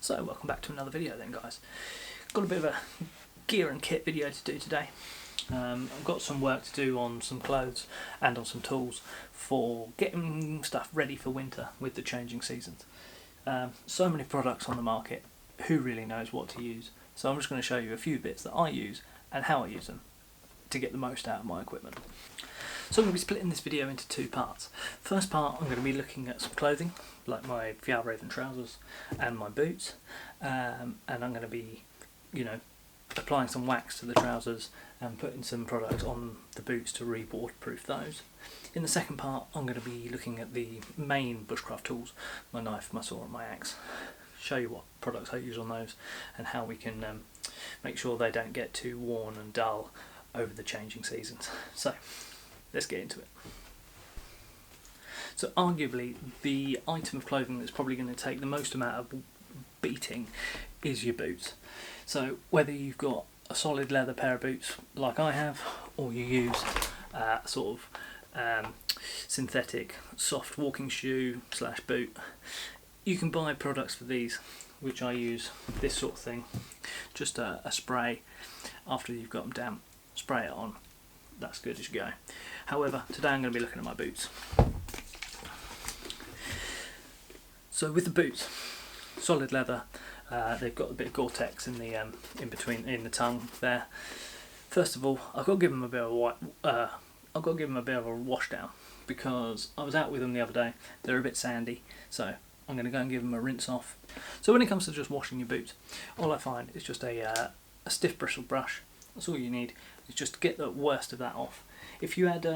So welcome back to another video then, guys. Got a bit of a gear and kit video to do today. I've got some work to do on some clothes and on some tools for getting stuff ready for winter with the changing seasons. So many products on the market, who really knows what to use? So I'm just going to show you a few bits that I use and how I use them to get the most out of my equipment. So I'm going to be splitting this video into two parts. First part, I'm going to be looking at some clothing, like my Fjallraven trousers and my boots, and I'm going to be, applying some wax to the trousers and putting some products on the boots to re-waterproof those. In the second part, I'm going to be looking at the main bushcraft tools, my knife, my saw and my axe. Show you what products I use on those and how we can make sure they don't get too worn and dull over the changing seasons. So let's get into it. So arguably the item of clothing that's probably going to take the most amount of beating is your boots. So whether you've got a solid leather pair of boots like I have, or you use sort of synthetic soft walking shoe / boot, you can buy products for these, which I use this sort of thing, just a spray after you've got them damp, spray it on, that's good as you go. However, today I'm going to be looking at my boots. So with the boots, solid leather, they've got a bit of Gore-Tex in the in the tongue there. First of all, I've got to give them a bit of a wash down because I was out with them the other day. They're a bit sandy, so I'm going to go and give them a rinse off. So when it comes to just washing your boots, all I find is just a stiff bristle brush. That's all you need. Is just to get the worst of that off. If you had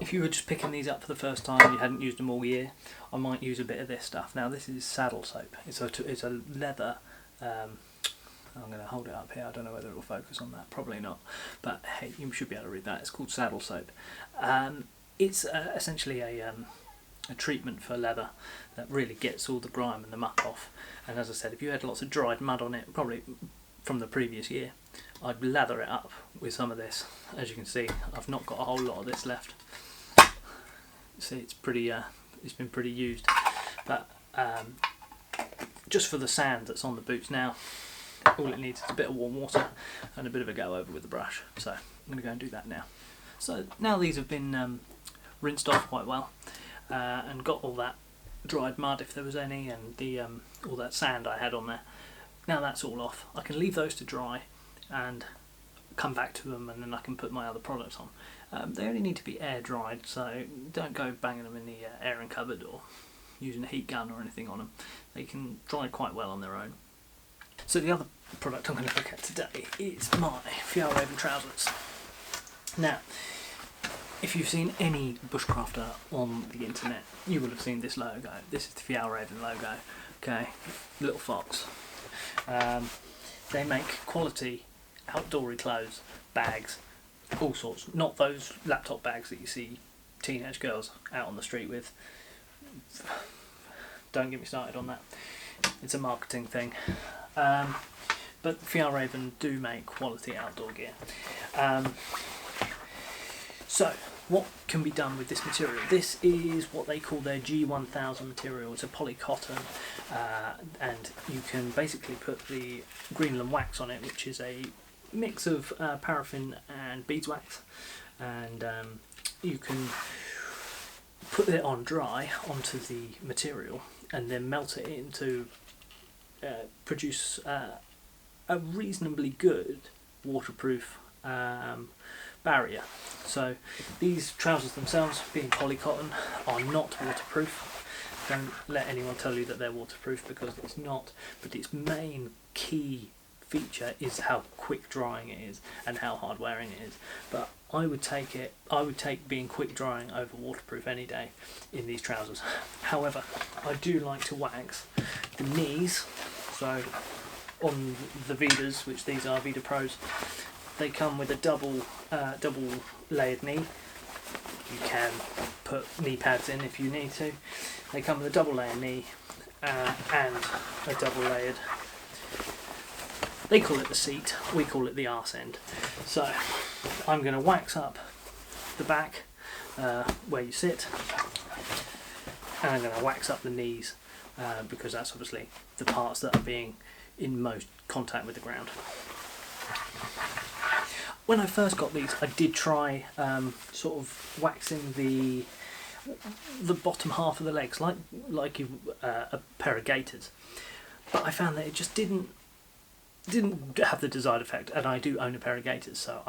if you were just picking these up for the first time, you hadn't used them all year, I might use a bit of this stuff. Now this is saddle soap. It's a leather. I'm going to hold it up here. I don't know whether it will focus on that. Probably not. But hey, you should be able to read that. It's called saddle soap. It's essentially a treatment for leather that really gets all the grime and the muck off. And as I said, if you had lots of dried mud on it, probably from the previous year, I'd lather it up with some of this. As you can see, I've not got a whole lot of this left. See, it's pretty. It's been pretty used, but just for the sand that's on the boots now, all it needs is a bit of warm water and a bit of a go over with the brush. So I'm going to go and do that now. So now these have been rinsed off quite well and got all that dried mud if there was any, and the all that sand I had on there. Now that's all off. I can leave those to dry and come back to them, and then I can put my other products on. They only need to be air dried, so don't go banging them in the airing cupboard or using a heat gun or anything on them. They can dry quite well on their own. So the other product I'm going to look at today is my Fjallraven trousers. Now, if you've seen any bushcrafter on the internet, you will have seen this logo. This is the Fjallraven logo. Okay, little fox. They make quality outdoorsy clothes, bags, all sorts. Not those laptop bags that you see teenage girls out on the street with. Don't get me started on that. It's a marketing thing. But Fjallraven do make quality outdoor gear. So what can be done with this material? This is what they call their G1000 material. It's a polycotton, and you can basically put the Greenland wax on it, which is a mix of paraffin and beeswax, and you can put it on dry onto the material and then melt it in to produce a reasonably good waterproof barrier. So these trousers themselves, being polycotton, are not waterproof. Don't let anyone tell you that they're waterproof, because it's not. But its main key feature is how quick drying it is and how hard wearing it is. But I would take being quick drying over waterproof any day in these trousers. However, I do like to wax the knees. So on the Viddas, which these are Vidda Pros, they come with a double layered knee. You can put knee pads in if you need to. They come with a double layered knee and a double layered. They call it the seat, we call it the arse end. So I'm going to wax up the back where you sit, and I'm going to wax up the knees because that's obviously the parts that are being in most contact with the ground. When I first got these, I did try sort of waxing the bottom half of the legs like a pair of gaiters, but I found that it just didn't have the desired effect. And I do own a pair of gaiters, so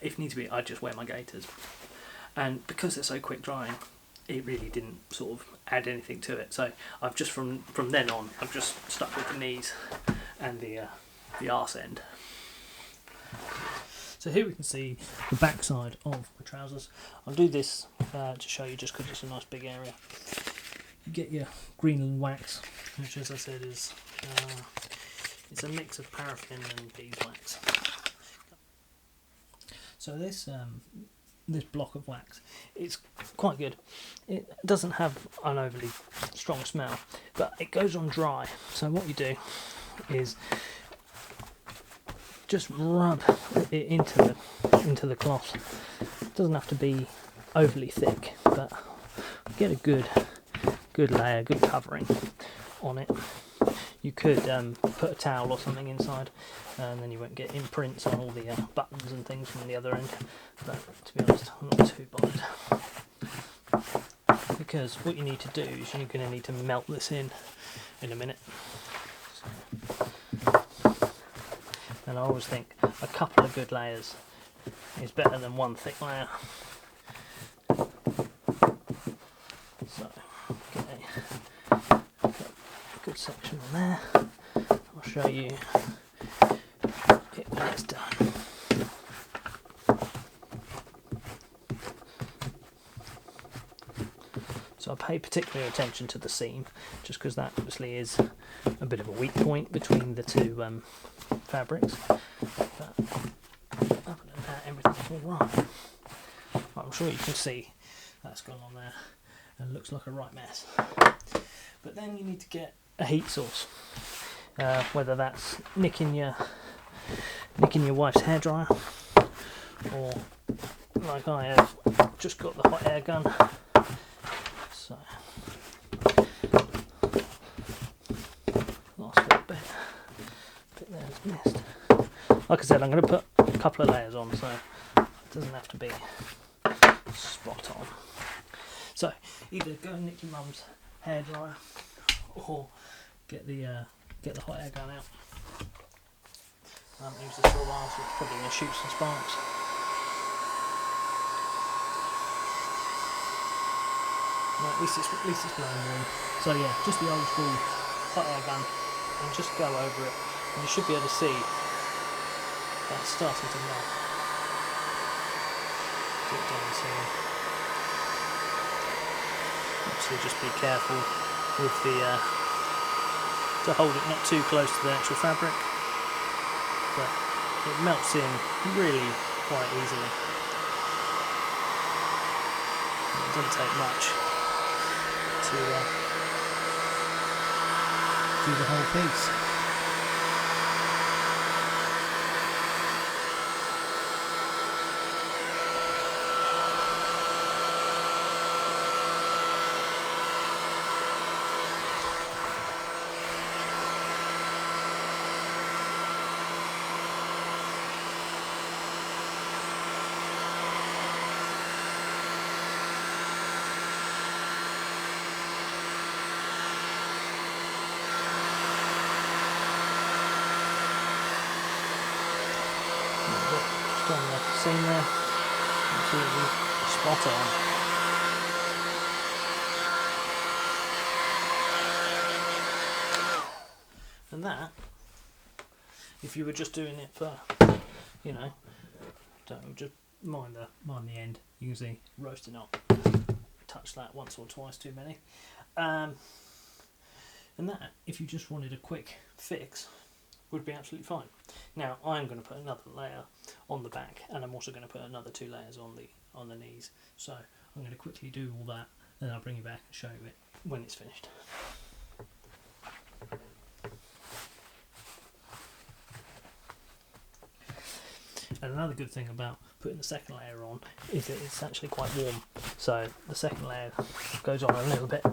if need to be, I just wear my gaiters. And because they're so quick drying, it really didn't sort of add anything to it. So I've just from then on, I've just stuck with the knees and the arse end. So here we can see the back side of my trousers. I'll do this to show you just because it's a nice big area. You get your Greenland wax, which, as I said, is it's a mix of paraffin and beeswax. So this block of wax, it's quite good. It doesn't have an overly strong smell, but it goes on dry. So what you do is just rub it into the cloth. It doesn't have to be overly thick, but get a good layer, good covering on it. You could put a towel or something inside, and then you won't get imprints on all the buttons and things from the other end. But to be honest, I'm not too bothered, because what you need to do is you're going to need to melt this in a minute. And I always think a couple of good layers is better than one thick layer. So, okay, a good section on there. I'll show you it when it's done. So I pay particular attention to the seam, just because that obviously is a bit of a weak point between the two fabrics. But other than that, everything's all right. I'm sure you can see that's gone on there and looks like a right mess. But then you need to get a heat source, whether that's nicking your wife's hairdryer, or like I have just got the hot air gun. So last little bit there is missed. Like I said, I'm going to put a couple of layers on, so it doesn't have to be spot on. So either go and nick your mum's hairdryer, or get the hot air gun out. I haven't used this for a while, so it's probably going to shoot some sparks. No, at least it's blowing warm. So yeah, just the old school hot air gun, and just go over it, and you should be able to see that's starting to melt. Get down here. Obviously, just be careful with to hold it not too close to the actual fabric, but it melts in really quite easily. It doesn't take much to do the whole piece. On the seam there, absolutely spot on. And that, if you were just doing it for, don't just mind the end. You can see roasting up. Touch that once or twice too many. And that, if you just wanted a quick fix, would be absolutely fine. Now I'm going to put another layer on the back, and I'm also going to put another 2 layers on the knees. So I'm going to quickly do all that, and I'll bring you back and show you it when it's finished. And another good thing about putting the second layer on is that it's actually quite warm. So the second layer goes on a little bit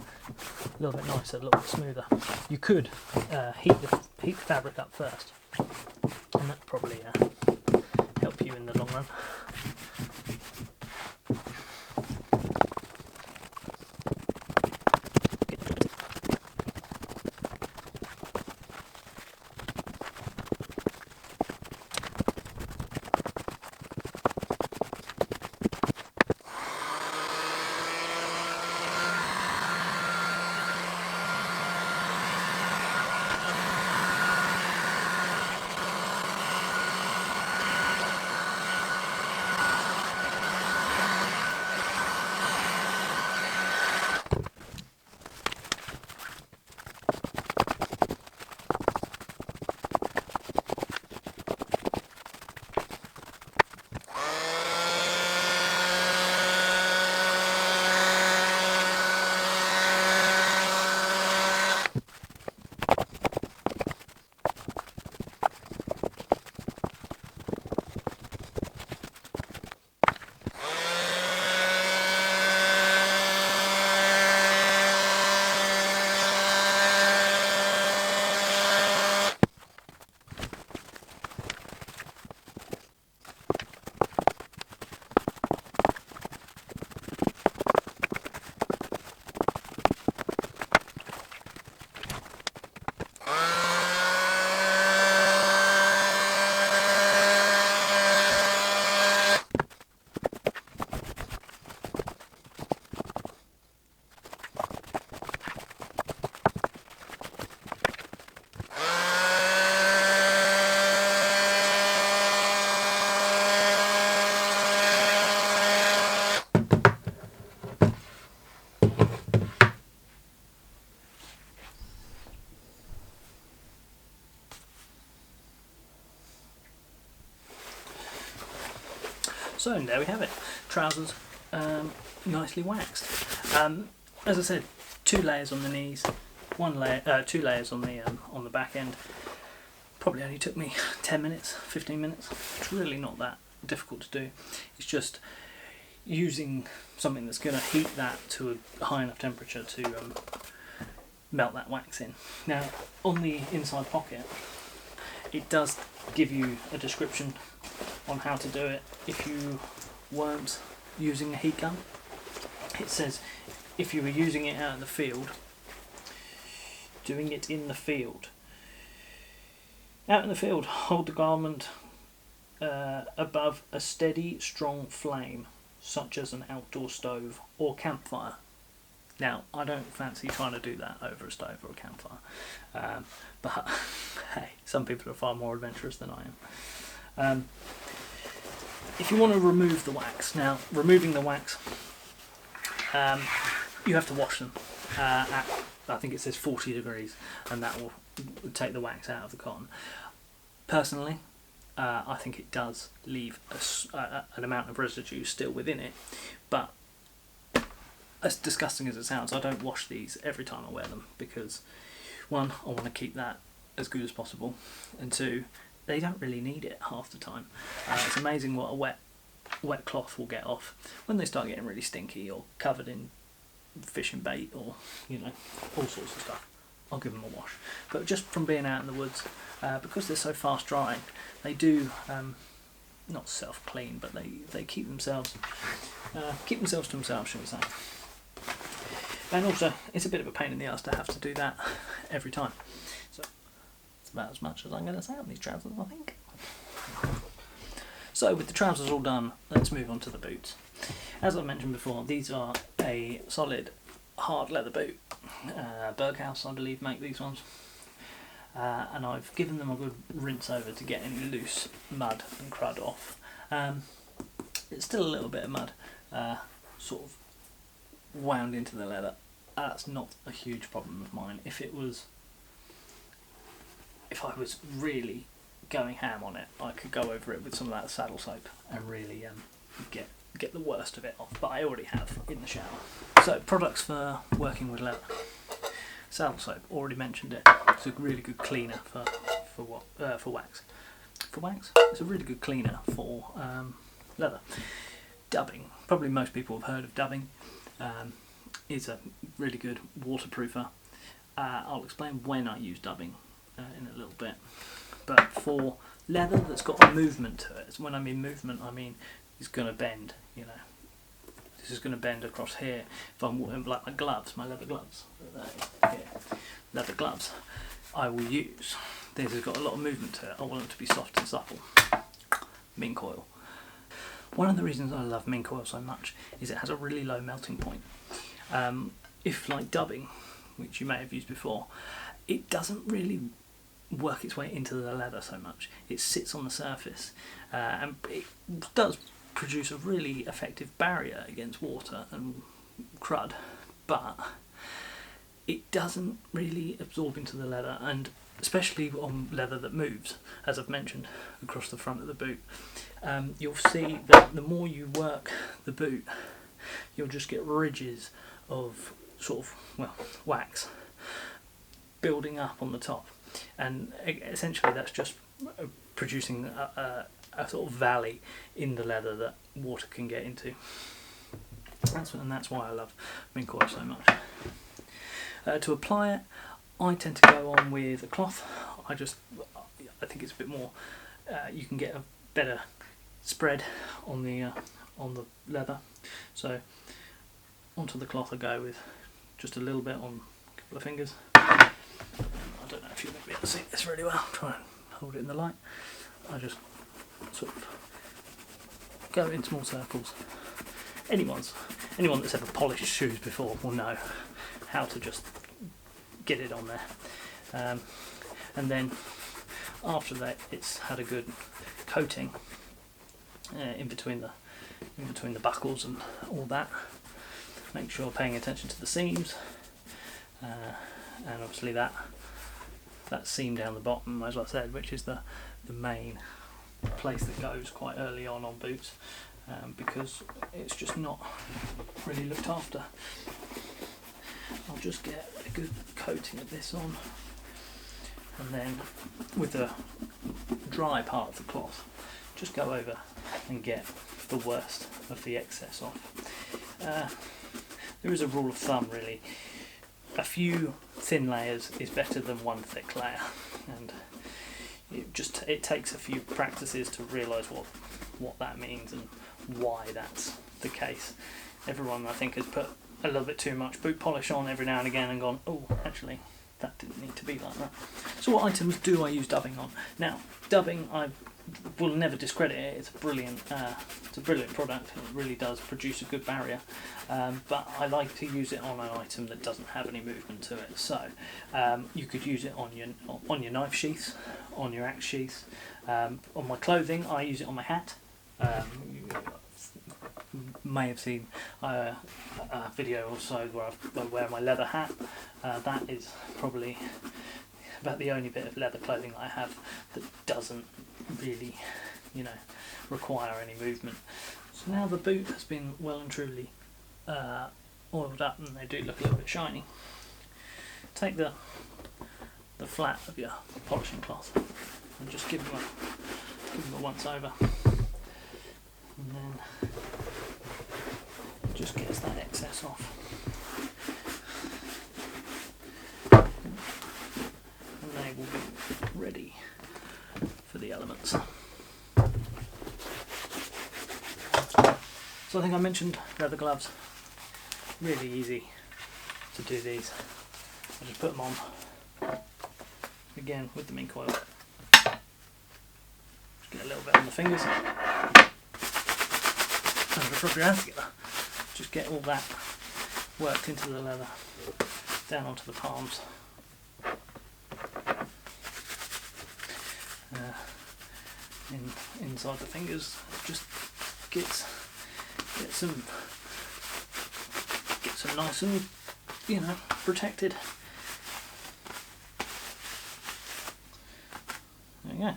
nicer, a little bit smoother. You could heat the fabric up first, and that probably help you in the long run. So there we have it, trousers nicely waxed. As I said, 2 layers on the knees, 2 layers on the back end. Probably only took me 10 minutes, 15 minutes. It's really not that difficult to do. It's just using something that's going to heat that to a high enough temperature to melt that wax in. Now, on the inside pocket, it does give you a description on how to do it if you weren't using a heat gun. It says if you were using it out in the field, doing it in the field. Out in the field, hold the garment above a steady, strong flame, such as an outdoor stove or campfire. Now, I don't fancy trying to do that over a stove or a campfire, but hey, some people are far more adventurous than I am. If you want to remove the wax, now removing the wax, you have to wash them at, I think it says 40 degrees, and that will take the wax out of the cotton. Personally, I think it does leave an amount of residue still within it, but as disgusting as it sounds, I don't wash these every time I wear them because, one, I want to keep that as good as possible, and two, they don't really need it half the time. It's amazing what a wet cloth will get off when they start getting really stinky or covered in fishing bait or, you know, all sorts of stuff. I'll give them a wash. But just from being out in the woods, because they're so fast drying, they do not self-clean, but they keep themselves to themselves, shall we say. And also, it's a bit of a pain in the ass to have to do that every time. So it's about as much as I'm going to say on these trousers, I think. So with the trousers all done, let's move on to the boots. As I mentioned before, these are a solid hard leather boot. Berghaus, I believe, make these ones. And I've given them a good rinse over to get any loose mud and crud off. It's still a little bit of mud sort of wound into the leather. That's not a huge problem of mine. If I was really going ham on it, I could go over it with some of that saddle soap and really get the worst of it off, but I already have in the shower. So, products for working with leather. Saddle soap, already mentioned it. It's a really good cleaner for wax. For wax? It's a really good cleaner for leather. dubbing. Probably most people have heard of dubbing. It's a really good waterproofer. I'll explain when I use dubbing in a little bit. But for leather that's got a movement to it, when I mean movement, I mean it's going to bend, you know. This is going to bend across here. If I'm like my gloves, my leather gloves, leather gloves, I will use. This has got a lot of movement to it. I want it to be soft and supple. Mink oil. One of the reasons I love mink oil so much is it has a really low melting point. If like dubbing, which you may have used before, it doesn't really work its way into the leather so much. It sits on the surface, and it does produce a really effective barrier against water and crud, but it doesn't really absorb into the leather, and especially on leather that moves, as I've mentioned, across the front of the boot. You'll see that the more you work the boot, you'll just get ridges of sort of, well, wax building up on the top, and essentially that's just producing a sort of valley in the leather that water can get into. And that's why I love mink oil so much. To apply it, I tend to go on with a cloth. I think it's a bit more. You can get a better spread on the leather. So onto the cloth I go with just a little bit on a couple of fingers. I don't know if you're going to be able to see this really well. Try and hold it in the light. I just sort of go in small circles. Anyone that's ever polished shoes before will know how to just get it on there, and then after that it's had a good coating in between the buckles and all that. Make sure paying attention to the seams, and obviously that seam down the bottom, as I said, which is the main place that goes quite early on boots, because it's just not really looked after. I'll just get a good coating of this on, and then with the dry part of the cloth just go over and get the worst of the excess off. There is a rule of thumb really, a few thin layers is better than one thick layer, and it takes a few practices to realise what that means and why that's the case. Everyone I think has put a little bit too much boot polish on every now and again and gone, oh, actually that didn't need to be like that. So what items do I use dubbing on? Now, dubbing, I will never discredit it. It's a brilliant product. It really does produce a good barrier, but I like to use it on an item that doesn't have any movement to it. So you could use it on your knife sheaths, on your axe sheaths, on my clothing. I use it on my hat. May have seen a video or so where I wear my leather hat. That is probably about the only bit of leather clothing I have that doesn't really, require any movement. So now the boot has been well and truly oiled up, and they do look a little bit shiny. Take the flat of your polishing cloth and just give them a once over, and then just gets that excess off, and they will be ready for the elements. So I think I mentioned leather gloves. Really easy to do these. I just put them on again with the mink oil. Just get a little bit on the fingers. And just rub your hands together. Just get all that worked into the leather, down onto the palms. Inside the fingers, just gets them nice and protected. There you go.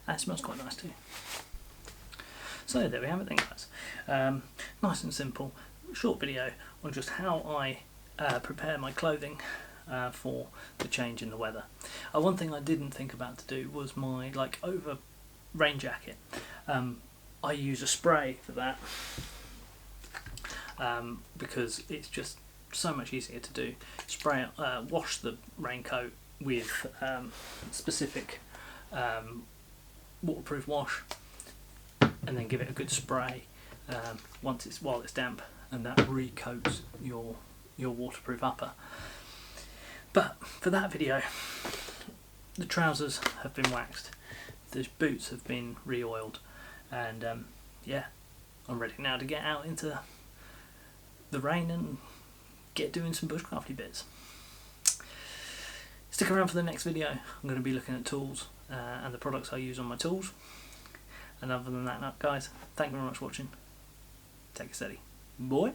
That smells quite nice too. So there we have it then, guys. Nice and simple, short video on just how I prepare my clothing for the change in the weather. One thing I didn't think about to do was my over rain jacket. I use a spray for that because it's just so much easier to do. Spray, wash the raincoat with specific waterproof wash, and then give it a good spray while it's damp, and that recoats your waterproof upper. But for that video, the trousers have been waxed, the boots have been re-oiled, and yeah, I'm ready now to get out into the rain and get doing some bushcrafty bits. Stick around for the next video. I'm going to be looking at tools and the products I use on my tools. And other than that, guys, thank you very much for watching. Take it steady. Boy.